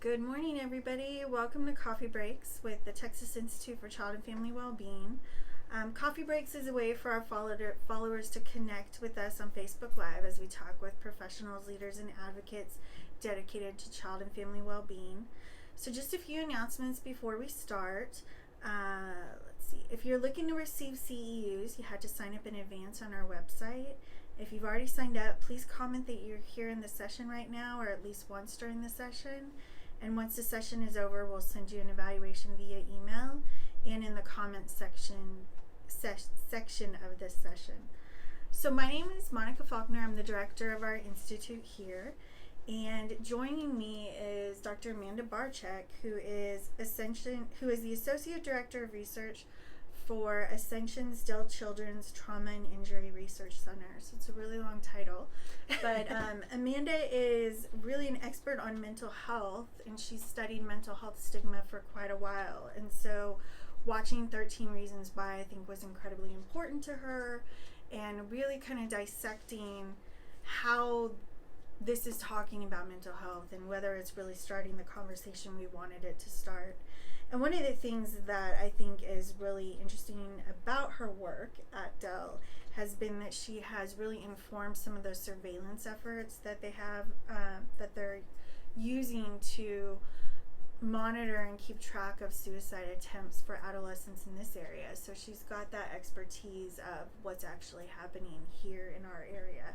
Good morning, everybody. Welcome to Coffee Breaks with the Texas Institute for Child and Family Wellbeing. Coffee Breaks is a way for our followers to connect with us on Facebook Live as we talk with professionals, leaders, and advocates dedicated to child and family well-being. So just a few announcements before we start. Let's see. If you're looking to receive CEUs, you had to sign up in advance on our website. If you've already signed up, please comment that you're here in the session right now or at least once during the session. And once the session is over, we'll send you an evaluation via email and in the comment section of this session. So my name is Monica Faulkner. I'm the director of our institute here. And joining me is Dr. Amanda Barczyk, who is the Associate Director of Research for Ascension's Dell Children's Trauma and Injury Research Center. So it's a really long title. But Amanda is really an expert on mental health, and she's studied mental health stigma for quite a while. And so watching 13 Reasons Why, I think, was incredibly important to her, and really kind of dissecting how this is talking about mental health and whether it's really starting the conversation we wanted it to start. And one of the things that I think is really interesting about her work at Dell has been that she has really informed some of those surveillance efforts that they have, that they're using to monitor and keep track of suicide attempts for adolescents in this area. So she's got that expertise of what's actually happening here in our area.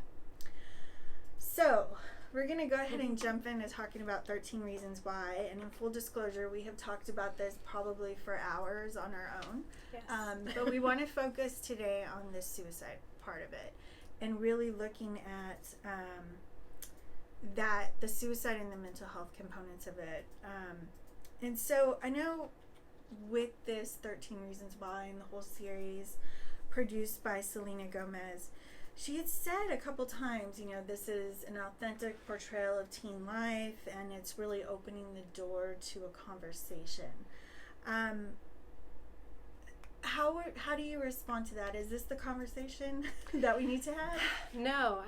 So we're going to go ahead and jump into talking about 13 Reasons Why. And in full disclosure, we have talked about this probably for hours on our own. Yes. But we want to focus today on the suicide part of it and really looking at the suicide and the mental health components of it. And so I know with this 13 Reasons Why and the whole series produced by Selena Gomez, she had said a couple times, this is an authentic portrayal of teen life, and it's really opening the door to a conversation. How do you respond to that? Is this the conversation that we need to have? No,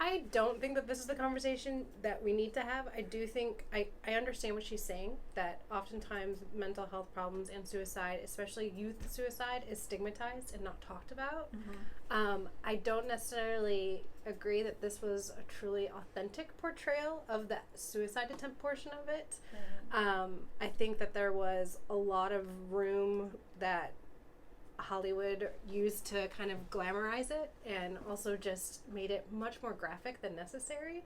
I don't think that this is the conversation that we need to have. I do think, I understand what she's saying, that oftentimes mental health problems and suicide, especially youth suicide, is stigmatized and not talked about. Mm-hmm. I don't necessarily agree that this was a truly authentic portrayal of the suicide attempt portion of it. Mm-hmm. I think that there was a lot of room that Hollywood used to kind of glamorize it and also just made it much more graphic than necessary.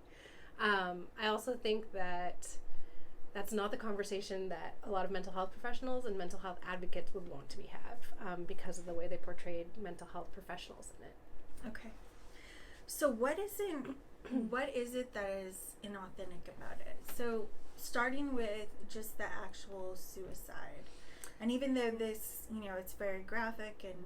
I also think that that's not the conversation that a lot of mental health professionals and mental health advocates would want to have because of the way they portrayed mental health professionals in it. Okay. So what is it that is inauthentic about it? So starting with just the actual suicide. And even though this, it's very graphic and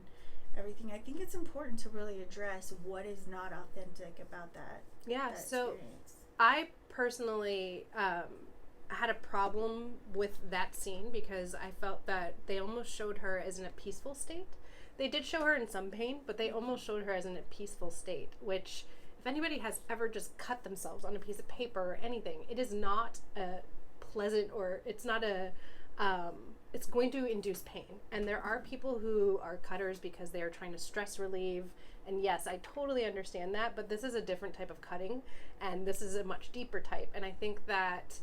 everything, I think it's important to really address what is not authentic about that. Yeah, that so experience. I personally had a problem with that scene because I felt that they almost showed her as in a peaceful state. They did show her in some pain, but they almost showed her as in a peaceful state, which if anybody has ever just cut themselves on a piece of paper or anything, it is not a pleasant, or it's not a... it's going to induce pain. And there are people who are cutters because they are trying to stress relieve. And yes, I totally understand that, but this is a different type of cutting, and this is a much deeper type. And I think that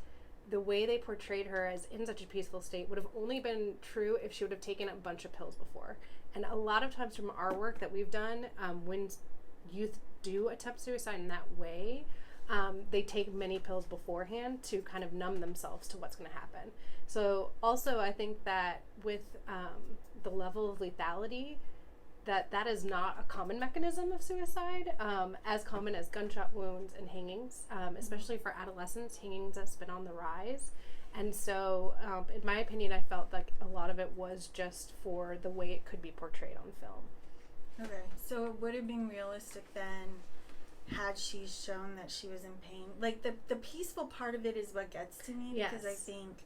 the way they portrayed her as in such a peaceful state would have only been true if she would have taken a bunch of pills before. And a lot of times from our work that we've done, when youth do attempt suicide in that way, they take many pills beforehand to kind of numb themselves to what's going to happen. So also I think that with the level of lethality, that is not a common mechanism of suicide, as common as gunshot wounds and hangings, especially for adolescents. Hangings has been on the rise. And so in my opinion, I felt like a lot of it was just for the way it could be portrayed on film. Okay, so it would have been realistic then had she shown that she was in pain. Like the peaceful part of it is what gets to me, Yes. because I think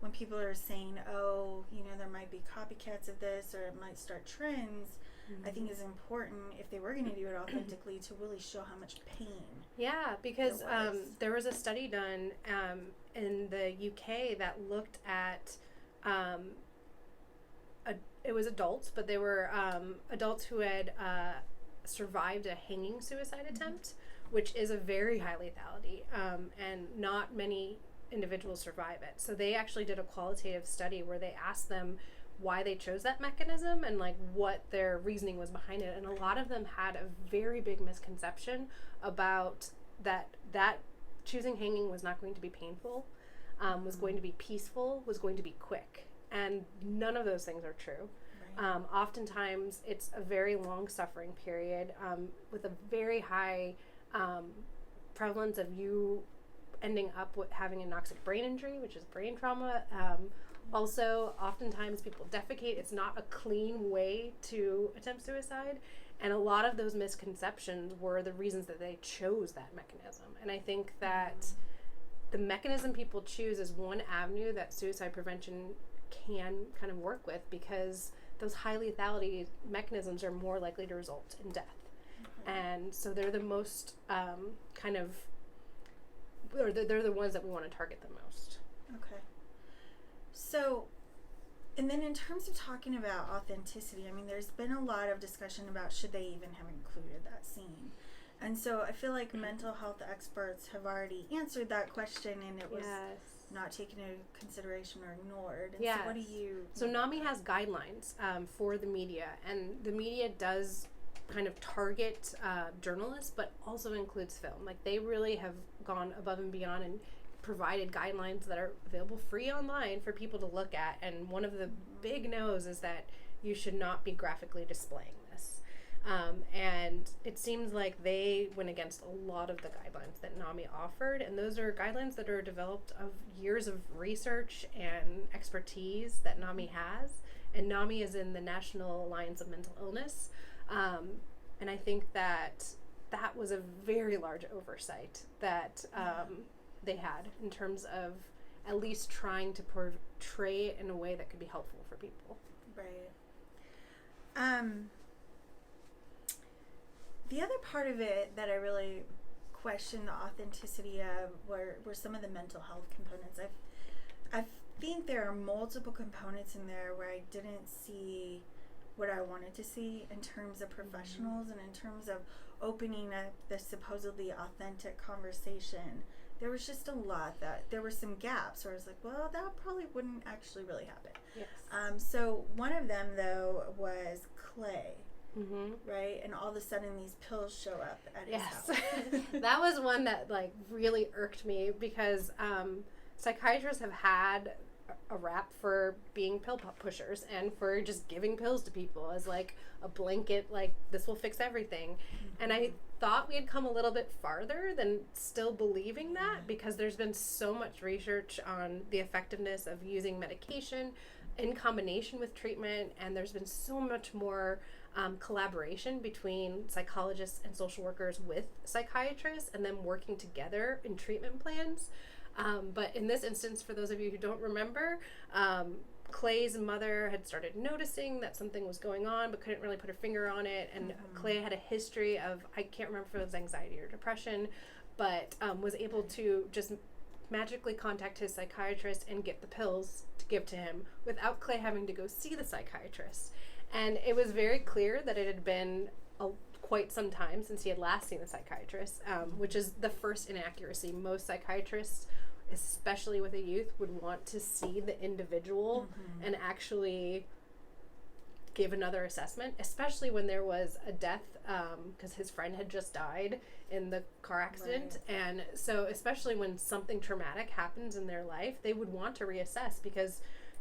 when people are saying, there might be copycats of this or it might start trends, I think it's important, if they were going to do it authentically, to really show how much pain Yeah, because there was a study done in the UK that looked at it was adults, but they were adults who had survived a hanging suicide attempt, which is a very high lethality, and not many individuals survive it. So they actually did a qualitative study where they asked them why they chose that mechanism and like what their reasoning was behind it, and a lot of them had a very big misconception about that choosing hanging was not going to be painful, was going to be peaceful, was going to be quick, and none of those things are true. Right. Oftentimes it's a very long suffering period with a very high prevalence of you ending up with having a anoxic brain injury, which is brain trauma. Also, oftentimes people defecate. It's not a clean way to attempt suicide. And a lot of those misconceptions were the reasons that they chose that mechanism. And I think that the mechanism people choose is one avenue that suicide prevention can kind of work with, because those high lethality mechanisms are more likely to result in death. And so they're the most they're the ones that we want to target the most. Okay. So, and then in terms of talking about authenticity, I mean, there's been a lot of discussion about should they even have included that scene. And so I feel like mental health experts have already answered that question, and it was not taken into consideration or ignored. And so what do you... So NAMI has guidelines for the media, and the media does kind of target journalists, but also includes film. Like, they really have gone above and beyond and provided guidelines that are available free online for people to look at. And one of the big no's is that you should not be graphically displaying this. And it seems like they went against a lot of the guidelines that NAMI offered, and those are guidelines that are developed of years of research and expertise that NAMI has. And NAMI is in the National Alliance of Mental Illness. And I think that that was a very large oversight that they had in terms of at least trying to portray it in a way that could be helpful for people. Right. The other part of it that I really questioned the authenticity of were some of the mental health components. I think there are multiple components in there where I didn't see what I wanted to see in terms of professionals and in terms of opening up the supposedly authentic conversation. There was just a lot that there were some gaps where I was like, well, that probably wouldn't actually really happen. Yes. So one of them though was Clay. Right, and all of a sudden these pills show up at his house. That was one that like really irked me, because psychiatrists have had a rap for being pill pushers and for just giving pills to people as like a blanket, like this will fix everything. And I thought we had come a little bit farther than still believing that, because there's been so much research on the effectiveness of using medication in combination with treatment, and there's been so much more collaboration between psychologists and social workers with psychiatrists and them working together in treatment plans. But in this instance, for those of you who don't remember, Clay's mother had started noticing that something was going on but couldn't really put her finger on it, and Clay had a history of, I can't remember if it was anxiety or depression, but was able to just magically contact his psychiatrist and get the pills to give to him without Clay having to go see the psychiatrist. And it was very clear that it had been quite some time since he had last seen the psychiatrist, which is the first inaccuracy. Most psychiatrists, especially with a youth, would want to see the individual and actually give another assessment, especially when there was a death, because his friend had just died in the car accident. Right. And so especially when something traumatic happens in their life, they would want to reassess, because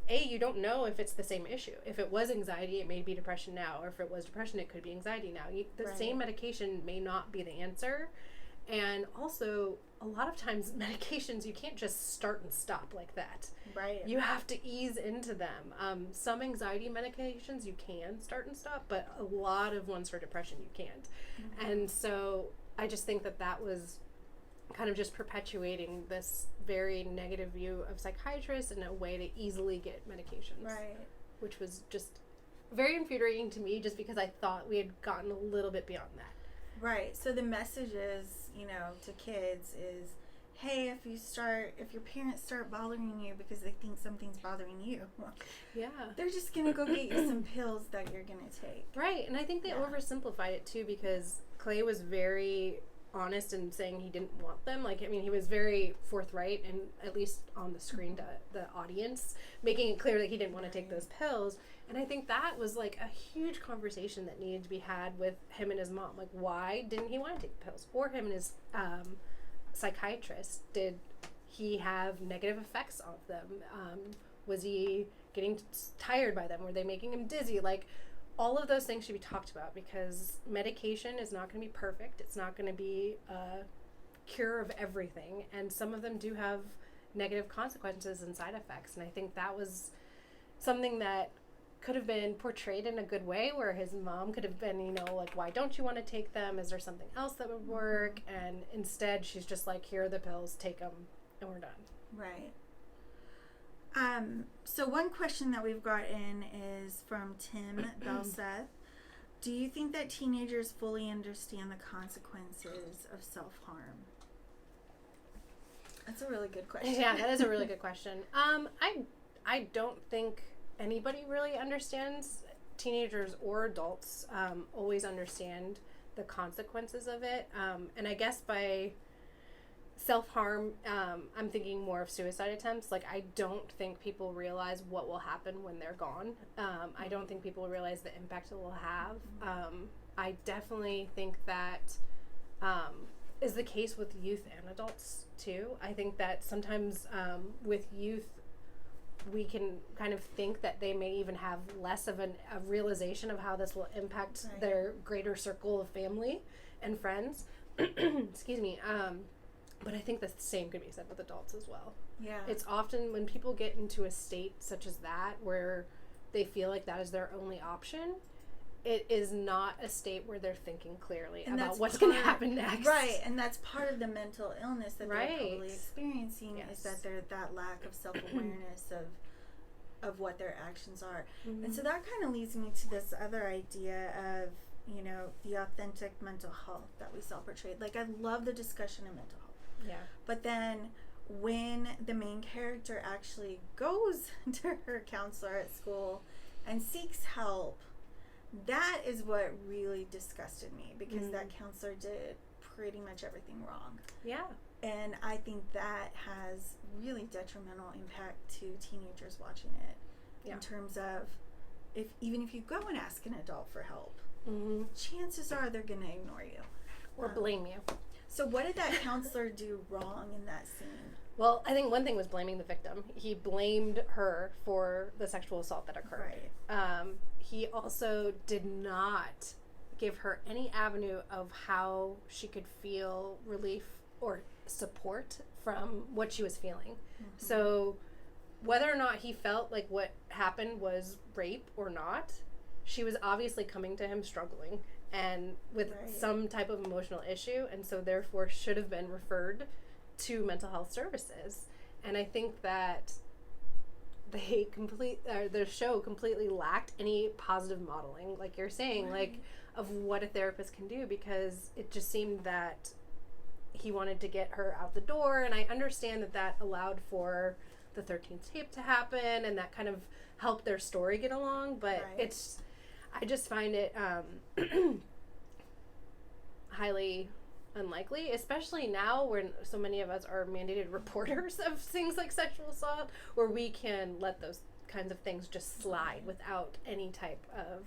you don't know if it's the same issue. If it was anxiety, it may be depression now, or if it was depression, it could be anxiety now. The same medication may not be the answer. And also, a lot of times medications, you can't just start and stop like that. Right. You have to ease into them. Some anxiety medications you can start and stop, but a lot of ones for depression you can't. And so I just think that was kind of just perpetuating this very negative view of psychiatrists and a way to easily get medications. Right. Which was just very infuriating to me, just because I thought we had gotten a little bit beyond that. Right. So the message is, to kids is, hey, if your parents start bothering you because they think something's bothering you, Yeah. they're just going to go get you some pills that you're going to take. Right. And I think they oversimplified it too, because Clay was very honest in saying he didn't want them. Like, I mean, he was very forthright, and at least on the screen to the audience, making it clear that he didn't want to take those pills. And I think that was like a huge conversation that needed to be had with him and his mom. Like, why didn't he want to take the pills? Or him and his psychiatrist. Did he have negative effects of them? Was he getting tired by them? Were they making him dizzy? Like, all of those things should be talked about, because medication is not going to be perfect. It's not going to be a cure of everything. And some of them do have negative consequences and side effects. And I think that was something that could have been portrayed in a good way, where his mom could have been, like, why don't you want to take them? Is there something else that would work? And instead, she's just like, here are the pills, take them, and we're done. Right. So one question that we've got in is from Tim Belseth. Do you think that teenagers fully understand the consequences of self-harm? That's a really good question. Yeah, that is a really good question. I don't think anybody really understands, teenagers or adults always understand the consequences of it. And I guess by self-harm, I'm thinking more of suicide attempts. Like, I don't think people realize what will happen when they're gone. I don't think people realize the impact it will have. I definitely think that is the case with youth and adults too. I think that sometimes with youth, we can kind of think that they may even have less of a realization of how this will impact their greater circle of family and friends. Excuse me. But I think the same could be said with adults as well. Yeah. It's often when people get into a state such as that, where they feel like that is their only option, it is not a state where they're thinking clearly about what's going to happen next. Right, and that's part of the mental illness that they're probably experiencing, Yes. is that they're that lack of self-awareness of what their actions are. Mm-hmm. And so that kind of leads me to this other idea of, the authentic mental health that we saw portrayed. Like, I love the discussion of mental health. Yeah. But then when the main character actually goes to her counselor at school and seeks help, that is what really disgusted me, because that counselor did pretty much everything wrong. Yeah. And I think that has really detrimental impact to teenagers watching it, in terms of even if you go and ask an adult for help, chances are they're going to ignore you. Or blame you. So what did that counselor do wrong in that scene? Well, I think one thing was blaming the victim. He blamed her for the sexual assault that occurred. Right. He also did not give her any avenue of how she could feel relief or support from what she was feeling. So whether or not he felt like what happened was rape or not, she was obviously coming to him struggling and with some type of emotional issue, and so therefore should have been referred to mental health services. And I think that the show completely lacked any positive modeling, like you're saying, like, of what a therapist can do, because it just seemed that he wanted to get her out the door. And I understand that allowed for the 13th tape to happen, and that kind of helped their story get along, but I just find it highly unlikely, especially now when so many of us are mandated reporters of things like sexual assault, where we can let those kinds of things just slide without any type of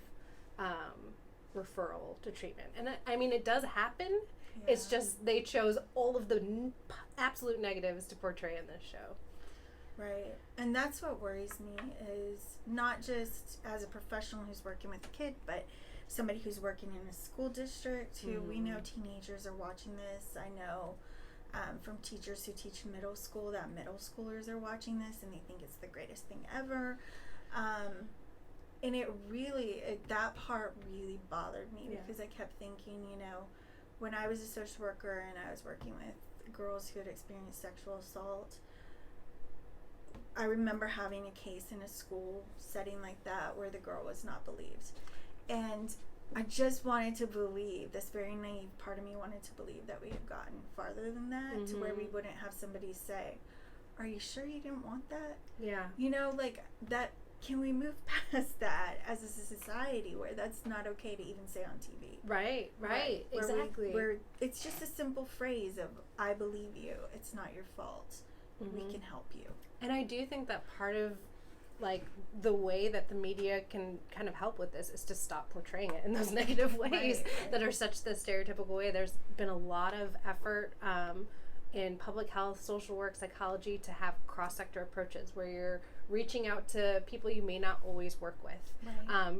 referral to treatment. And I mean, it does happen. It's just they chose all of the absolute negatives to portray in this show. Right. And that's what worries me, is not just as a professional who's working with a kid, but somebody who's working in a school district who we know teenagers are watching this. I know from teachers who teach middle school that middle schoolers are watching this and they think it's the greatest thing ever. And that part really bothered me, because I kept thinking, when I was a social worker and I was working with girls who had experienced sexual assault, I remember having a case in a school setting like that where the girl was not believed. And I just wanted to believe, this very naive part of me wanted to believe that we had gotten farther than that, to where we wouldn't have somebody say, are you sure you didn't want that? Yeah. You know, like, that, can we move past that as a society where that's not okay to even say on TV? Right. Exactly. Where it's just a simple phrase of, I believe you, it's not your fault. We can help you. And I do think that part of, like, the way that the media can kind of help with this is to stop portraying it in those negative ways that are such the stereotypical way. There's been a lot of effort in public health, social work, psychology to have cross-sector approaches where you're reaching out to people you may not always work with,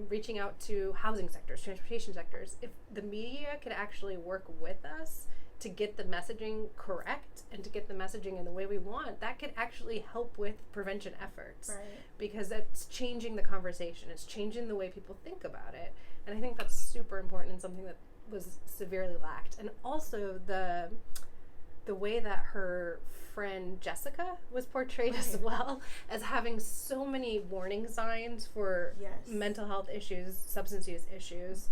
reaching out to housing sectors, transportation sectors. If the media could actually work with us to get the messaging correct and to get the messaging in the way we want, that could actually help with prevention efforts. Because that's changing the conversation. It's changing the way people think about it. And I think that's super important and something that was severely lacked. And also the way that her friend Jessica was portrayed as well, as having so many warning signs for mental health issues, substance use issues.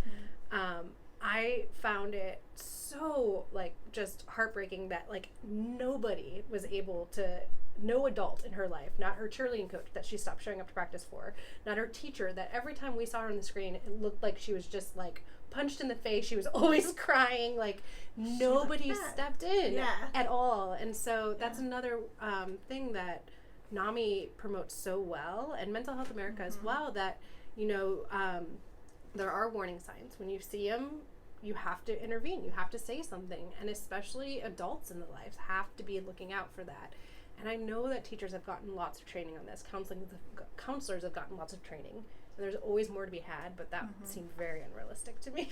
I found it so, like, just heartbreaking that, like, nobody was able to, no adult in her life, not her cheerleading coach that she stopped showing up to practice for, not her teacher that every time we saw her on the screen, it looked like she was just, like, punched in the face. She was always crying. Like, nobody stepped in at all. And so that's another thing that NAMI promotes so well, and Mental Health America as well, that, you know, there are warning signs. When you see them, you have to intervene. You have to say something. And especially adults in their lives have to be looking out for that. And I know that teachers have gotten lots of training on this. Counselors have gotten lots of training. And there's always more to be had, but that seemed very unrealistic to me.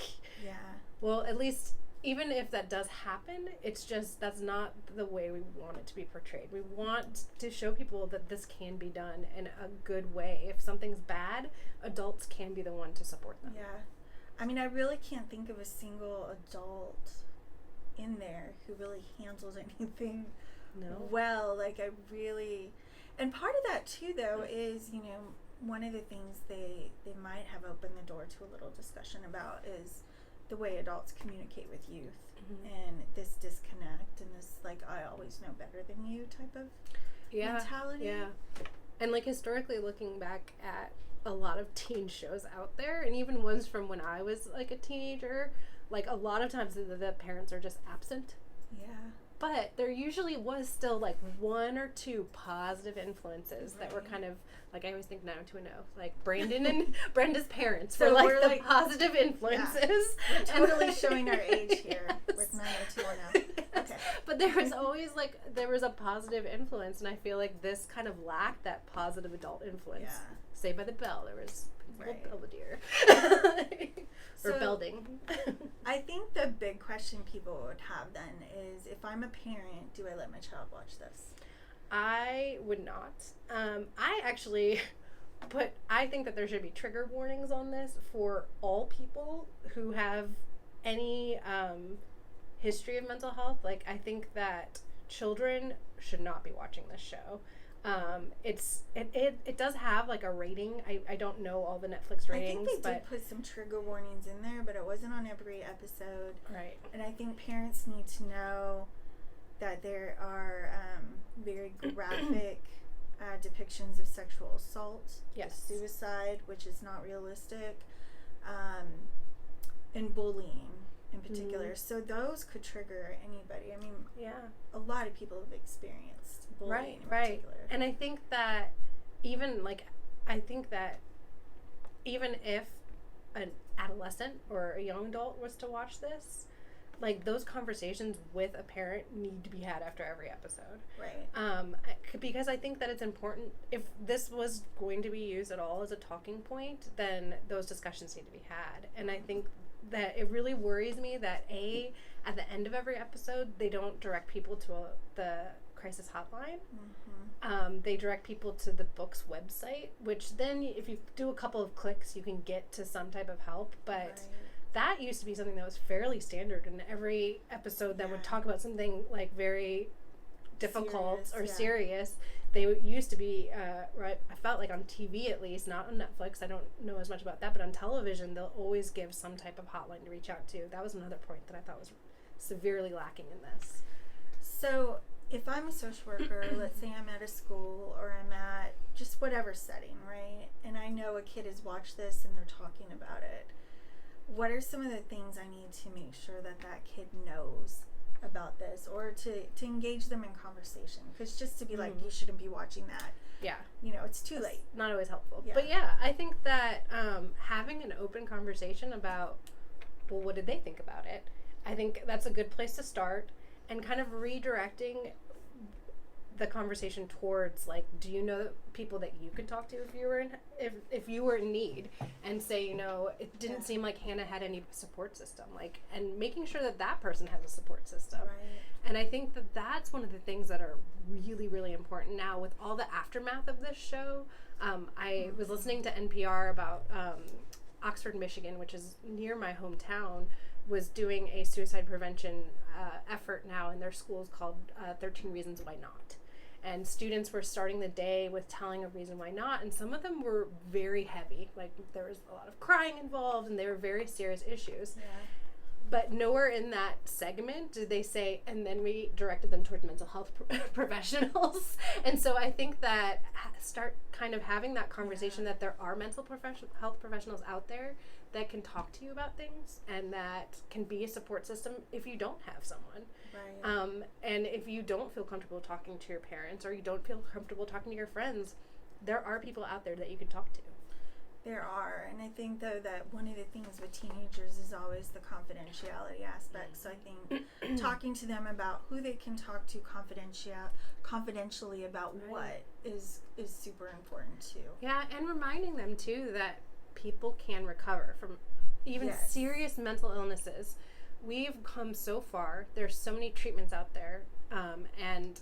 Well, at least, even if that does happen, it's just, that's not the way we want it to be portrayed. We want to show people that this can be done in a good way. If something's bad, adults can be the one to support them. I mean, I really can't think of a single adult in there who really handles anything well. Like, I really, and part of that too, though, is, you know, one of the things they might have opened the door to a little discussion about is the way adults communicate with youth, and this disconnect and this, like, I always know better than you type of mentality. And, like, historically looking back at a lot of teen shows out there, and even ones from when I was, like, a teenager, like, a lot of times the parents are just absent. But there usually was still, like, one or two positive influences that were kind of, like, I always think 90210, like Brandon and Brenda's parents were, like, the positive influences. We're totally showing our age here with 90210. Okay. But there was always, like, there was a positive influence, and I feel like this kind of lacked that positive adult influence. Saved by the Bell, there was Belvedere. Or Belding. I think the big question people would have then is, if I'm a parent, do I let my child watch this? I would not. I actually I think that there should be trigger warnings on this for all people who have any history of mental health. Like, I think that children should not be watching this show. It does have, like, a rating. I don't know all the Netflix ratings. I think they did put some trigger warnings in there, but it wasn't on every episode. And I think parents need to know that there are very graphic depictions of sexual assault, suicide, which is not realistic, and bullying in particular. So those could trigger anybody. I mean, a lot of people have experienced bullying in particular. And I think that even if an adolescent or a young adult was to watch this, like, those conversations with a parent need to be had after every episode. Because I think that it's important, if this was going to be used at all as a talking point, then those discussions need to be had. And I think that it really worries me that at the end of every episode, they don't direct people to the crisis hotline. They direct people to the book's website, which then if you do a couple of clicks, you can get to some type of help. But that used to be something that was fairly standard in every episode that would talk about something, like, very difficult or serious. they used to be, right, I felt like on TV at least, not on Netflix, I don't know as much about that, but on television, they'll always give some type of hotline to reach out to. That was another point that I thought was severely lacking in this. So if I'm a social worker, let's say I'm at a school or I'm at just whatever setting, right? And I know a kid has watched this and they're talking about it. What are some of the things I need to make sure that that kid knows about this, or to engage them in conversation? Because just to be like, you shouldn't be watching that. Yeah. It's too late. Not always helpful. Yeah. But yeah, I think that having an open conversation about, well, what did they think about it? I think that's a good place to start, and kind of redirecting the conversation towards, like, do you know people that you could talk to if you were in need, and say, it didn't seem like Hannah had any support system, like, and making sure that person has a support system. Right. And I think that that's one of the things that are really, really important now with all the aftermath of this show. I was listening to NPR about Oxford, Michigan, which is near my hometown, was doing a suicide prevention effort now in their schools called 13 Reasons Why Not. And students were starting the day with telling a reason why not, and some of them were very heavy. Like, there was a lot of crying involved, and they were very serious issues. Yeah. But nowhere in that segment did they say, and then we directed them towards mental health professionals. And so I think that start kind of having that conversation that there are mental health professionals out there that can talk to you about things, and that can be a support system if you don't have someone. Right. And if you don't feel comfortable talking to your parents, or you don't feel comfortable talking to your friends, there are people out there that you can talk to. There are, and I think, though, that one of the things with teenagers is always the confidentiality aspect. So I think talking to them about who they can talk to confidentially about what is super important too. Yeah, and reminding them too that people can recover from even serious mental illnesses. We've come so far. There's so many treatments out there, and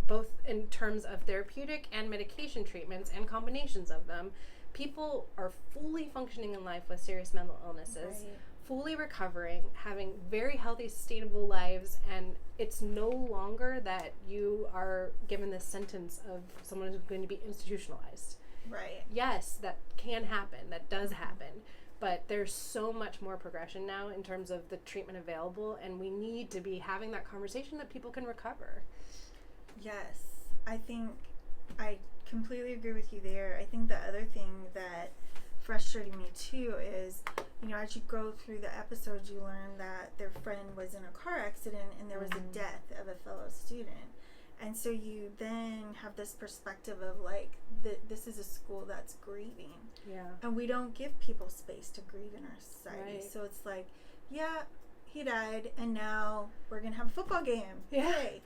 both in terms of therapeutic and medication treatments and combinations of them. People are fully functioning in life with serious mental illnesses, fully recovering, having very healthy, sustainable lives, and it's no longer that you are given this sentence of someone who's going to be institutionalized. Right. Yes, that can happen. That does happen. But there's so much more progression now in terms of the treatment available, and we need to be having that conversation that people can recover. Yes. I think I completely agree with you there. I think the other thing that frustrated me too is, as you go through the episodes, you learn that their friend was in a car accident and there was a death of a fellow student. And so you then have this perspective of, like, this is a school that's grieving. Yeah. And we don't give people space to grieve in our society. Right. So it's like, yeah, he died, and now we're going to have a football game. Yeah. Yay.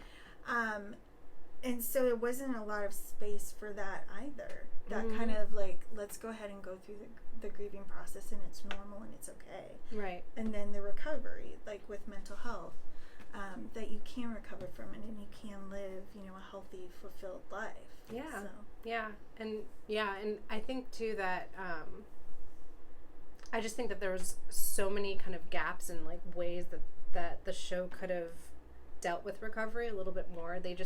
And so it wasn't a lot of space for that either. That kind of, like, let's go ahead and go through the grieving process, and it's normal and it's okay. Right. And then the recovery, like with mental health, that you can recover from it and you can live, a healthy, fulfilled life. Yeah. So. Yeah. And I think too that I just think that there was so many kind of gaps in, like, ways that the show could have dealt with recovery a little bit more. They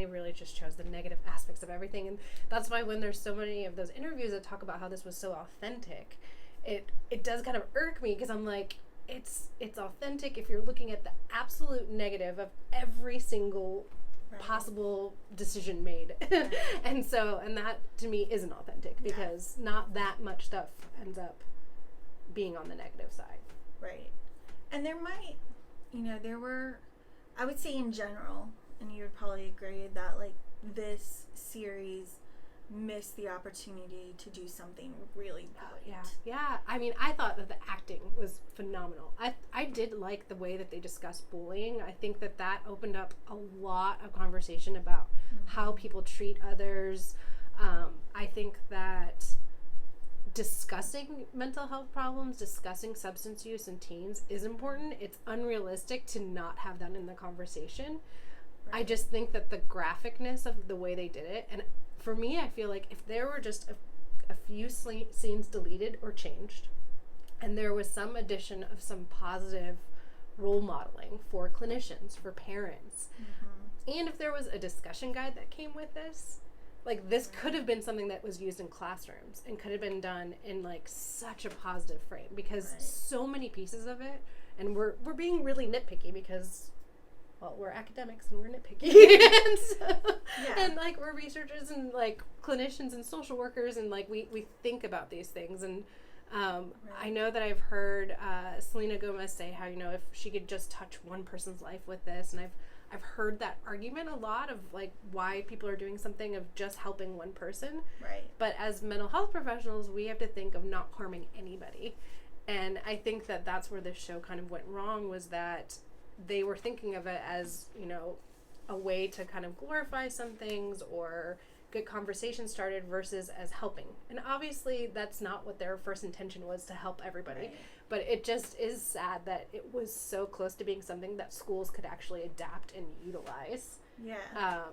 really just chose the negative aspects of everything, and that's why when there's so many of those interviews that talk about how this was so authentic, it does kind of irk me, because I'm like, it's authentic if you're looking at the absolute negative of every single possible decision made. and that to me isn't authentic, because not that much stuff ends up being on the negative side. Right. And there might, there were, I would say in general, and you would probably agree, that, like, this series missed the opportunity to do something really great. Yeah. I thought that the acting was phenomenal. I did like the way that they discussed bullying. I think that opened up a lot of conversation about how people treat others. I think that discussing mental health problems, discussing substance use in teens is important. It's unrealistic to not have that in the conversation. Right. I just think that the graphicness of the way they did it, and for me, I feel like if there were just a few scenes deleted or changed, and there was some addition of some positive role modeling for clinicians, for parents, and if there was a discussion guide that came with this, like this could have been something that was used in classrooms and could have been done in like such a positive frame, because so many pieces of it, and we're being really nitpicky because, well, we're academics and we're nitpicky and, so, and like we're researchers and like clinicians and social workers, and like we think about these things. And I know that I've heard Selena Gomez say how, you know, if she could just touch one person's life with this, and I've heard that argument a lot of like why people are doing something of just helping one person. Right. But as mental health professionals, we have to think of not harming anybody. And I think that that's where this show kind of went wrong, was that they were thinking of it as, you know, a way to kind of glorify some things or get conversations started versus as helping. And obviously that's not what their first intention was, to help everybody. Right. But it just is sad that it was so close to being something that schools could actually adapt and utilize. Yeah.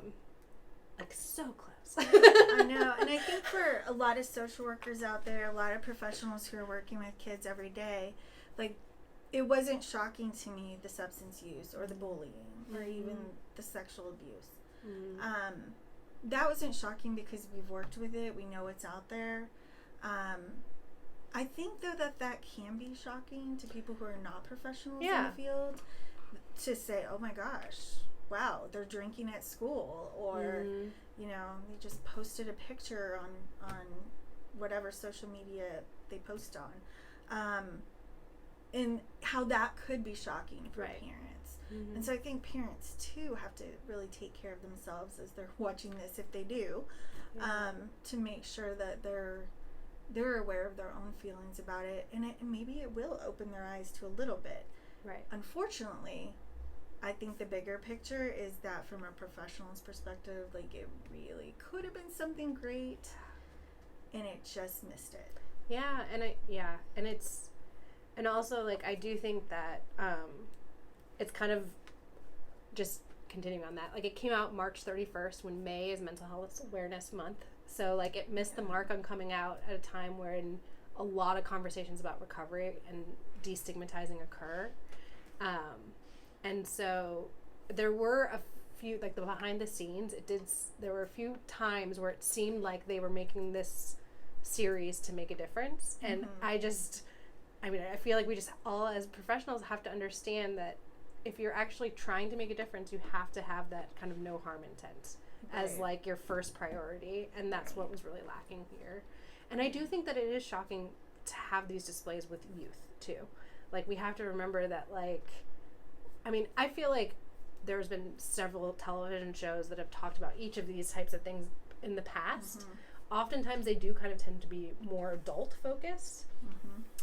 Like so close. I know. And I think for a lot of social workers out there, a lot of professionals who are working with kids every day, like, it wasn't shocking to me, the substance use or the bullying or even the sexual abuse. That wasn't shocking because we've worked with it. We know it's out there. I think, though, that can be shocking to people who are not professionals in the field, to say, oh my gosh, wow, they're drinking at school, or, you know, they just posted a picture on whatever social media they post on. And how that could be shocking for parents. And so I think parents, too, have to really take care of themselves as they're watching this, if they do, to make sure that they're aware of their own feelings about it. And maybe it will open their eyes to a little bit. Right. Unfortunately, I think the bigger picture is that from a professional's perspective, like, it really could have been something great, and it just missed it. Yeah, and also, like, I do think that it's kind of just continuing on that. Like, it came out March 31st, when May is Mental Health Awareness Month. So, like, it missed the mark on coming out at a time wherein a lot of conversations about recovery and destigmatizing occur. And so there were a few, like, the behind the scenes, there were a few times where it seemed like they were making this series to make a difference. And I feel like we just all as professionals have to understand that if you're actually trying to make a difference, you have to have that kind of no harm intent as like your first priority. And that's what was really lacking here. And I do think that it is shocking to have these displays with youth too. Like, we have to remember that, like, I mean, I feel like there's been several television shows that have talked about each of these types of things in the past. Oftentimes they do kind of tend to be more adult focused.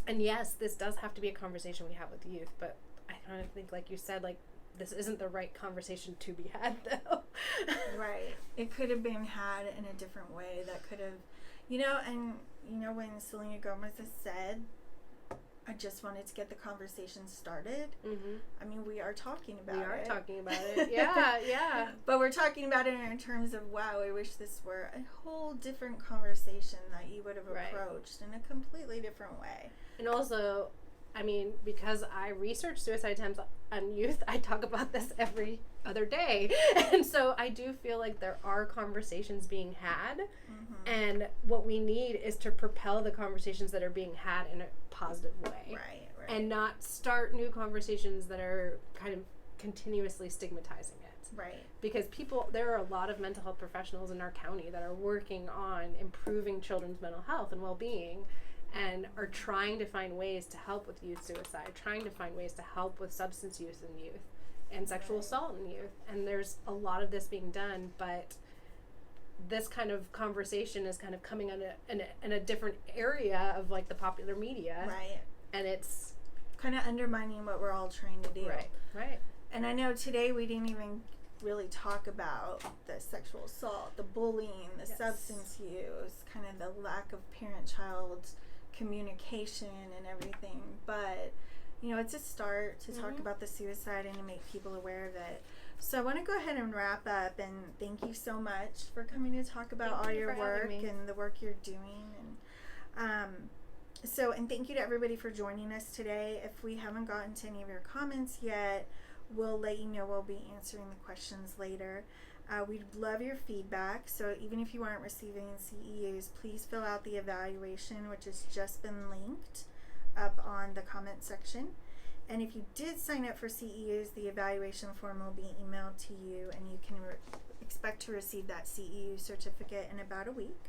And yes, this does have to be a conversation we have with youth, but I kind of think, like you said, like, this isn't the right conversation to be had, though. Right. It could have been had in a different way that could have, you know, and, you know, when Selena Gomez has said, I just wanted to get the conversation started. I mean, we are talking about it. We are talking about it. Yeah. But we're talking about it in terms of, wow, I wish this were a whole different conversation that you would have approached in a completely different way. And also, I mean, because I research suicide attempts on youth, I talk about this every other day. And so I do feel like there are conversations being had. And what we need is to propel the conversations that are being had in a positive way. Right. And not start new conversations that are kind of continuously stigmatizing it. Right. Because there are a lot of mental health professionals in our county that are working on improving children's mental health and well-being, and are trying to find ways to help with youth suicide, trying to find ways to help with substance use in youth and sexual assault in youth. And there's a lot of this being done, but this kind of conversation is kind of coming in a different area of, like, the popular media. Right. And it's kind of undermining what we're all trying to do. Right. And I know today we didn't even really talk about the sexual assault, the bullying, the substance use, kind of the lack of parent-child communication and everything. But, you know, it's a start to talk about the suicide and to make people aware of it. So I want to go ahead and wrap up, and thank you so much for coming to talk about all your work and the work you're doing. And and thank you to everybody for joining us today. If we haven't gotten to any of your comments yet, we'll let you know. We'll be answering the questions later. We'd love your feedback. So even if you aren't receiving CEUs, please fill out the evaluation, which has just been linked up on the comment section. And if you did sign up for CEUs, the evaluation form will be emailed to you, and you can expect to receive that CEU certificate in about a week.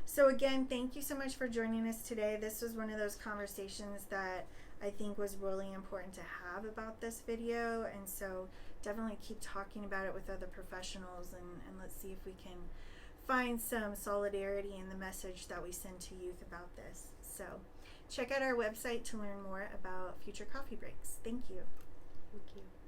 So again, thank you so much for joining us today. This was one of those conversations that I think was really important to have about this video, and so definitely keep talking about it with other professionals, and let's see if we can find some solidarity in the message that we send to youth about this. So check out our website to learn more about future coffee breaks. Thank you. Thank you.